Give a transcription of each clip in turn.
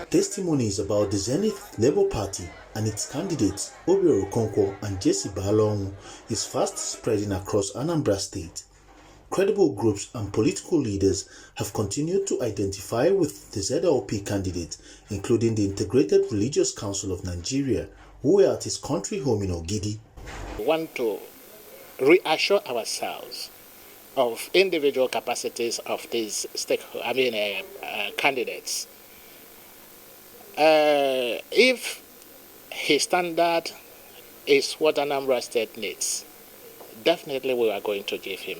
Testimonies about the Zenith Labour Party and its candidates Obiora Okonkwo and Jesse Balong is fast spreading across Anambra State. Credible groups and political leaders have continued to identify with the ZLP candidate, including the Integrated Religious Council of Nigeria, who were at his country home in Ogidi. We want to reassure ourselves of individual capacities of these candidates. If his standard is what Anambra State needs, definitely we are going to give him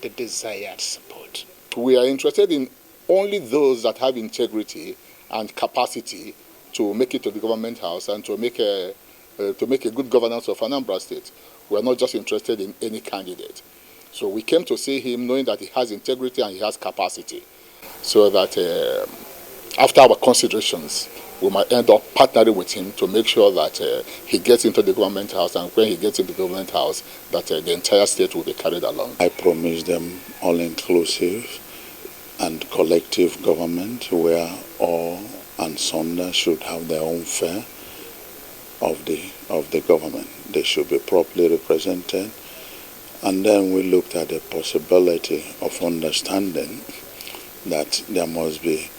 the desired support. We are interested in only those that have integrity and capacity to make it to the government house and to make a good governance of Anambra State. We are not just interested in any candidate. So we came to see him knowing that he has integrity and he has capacity, so that after our considerations, we might end up partnering with him to make sure that he gets into the government house, and when he gets into the government house, that the entire state will be carried along. I promise them all-inclusive and collective government where all and sundry should have their own share of the government. They should be properly represented. And then we looked at the possibility of understanding that there must be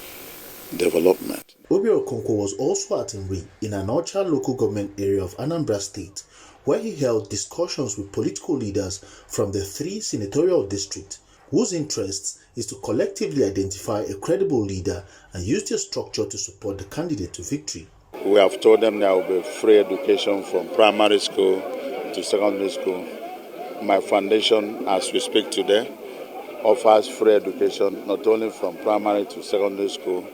development. Obiora Okonkwo was also at Idemili in Anaocha local government area of Anambra State, where he held discussions with political leaders from the 3 senatorial districts, whose interests is to collectively identify a credible leader and use their structure to support the candidate to victory. We have told them there will be free education from primary school to secondary school. My foundation, as we speak today, offers free education not only from primary to secondary school,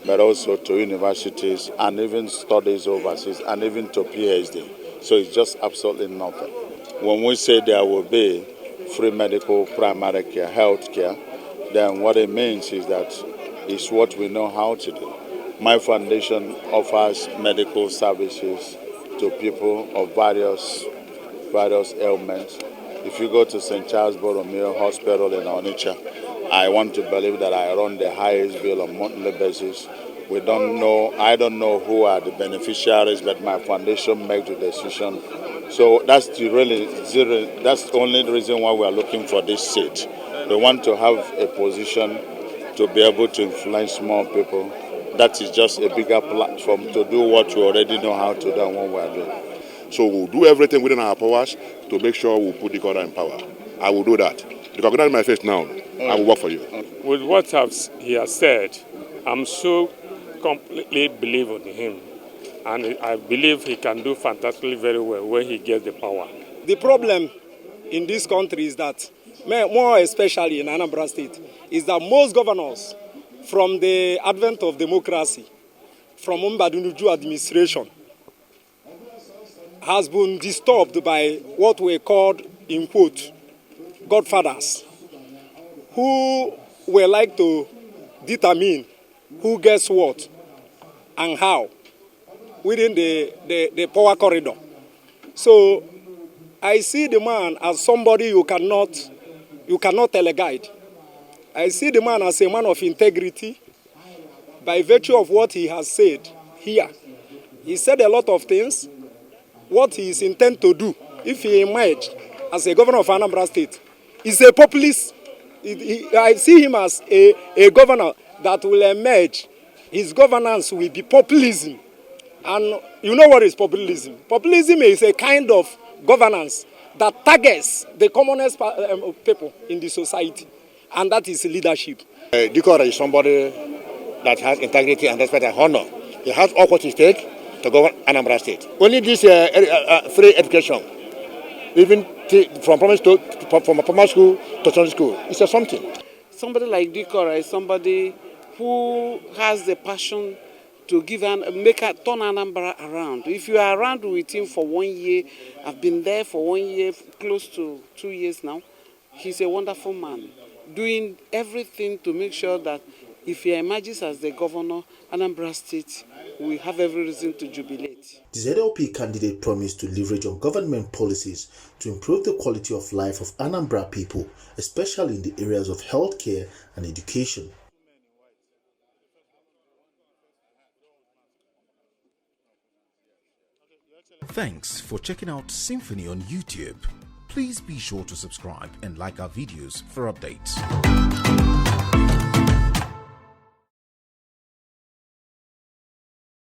but also to universities and even studies overseas and even to PhD. So it's just absolutely nothing. When we say there will be free medical primary care, health care, then what it means is that it's what we know how to do. My foundation offers medical services to people of various ailments. If you go to St. Charles Borromeo Hospital in Onitsha, I want to believe that I run the highest bill on a monthly basis. I don't know who are the beneficiaries, but my foundation makes the decision. So that's the only reason why we are looking for this seat. We want to have a position to be able to influence more people. That is just a bigger platform to do what we already know how to do and what we are doing. So we'll do everything within our powers to make sure we put the governor in power. I will do that. You can get in my face now. I will work for you. With what he has said, I'm so completely believe in him. And I believe he can do fantastically very well when he gets the power. The problem in this country is that, more especially in Anambra State, is that most governors, from the advent of democracy, from Mbadunuju administration, has been disturbed by what we called, in quote, godfathers, who were like to determine who gets what and how within the power corridor. So I see the man as somebody you cannot teleguide. I see the man as a man of integrity by virtue of what he has said here. He said a lot of things. What he is intent to do, if he emerged as a governor of Anambra State, is a populist. I see him as a governor that will emerge. His governance will be populism. And you know what is populism? Populism is a kind of governance that targets the commonest people in the society, and that is leadership. Dikora is somebody that has integrity and respect and honor. He has all what it takes to govern Anambra State. Only this free education, even from primary school to secondary school, it's something. Somebody like Dikora is somebody who has the passion to turn Anambra around. If you are around with him for 1 year, I've been there for 1 year, close to 2 years now. He's a wonderful man, doing everything to make sure that if he emerges as the governor, Anambra State will have every reason to jubilate. The ZLP candidate promised to leverage on government policies to improve the quality of life of Anambra people, especially in the areas of healthcare and education. Thanks for checking out SYMFONI on YouTube. Please be sure to subscribe and like our videos for updates.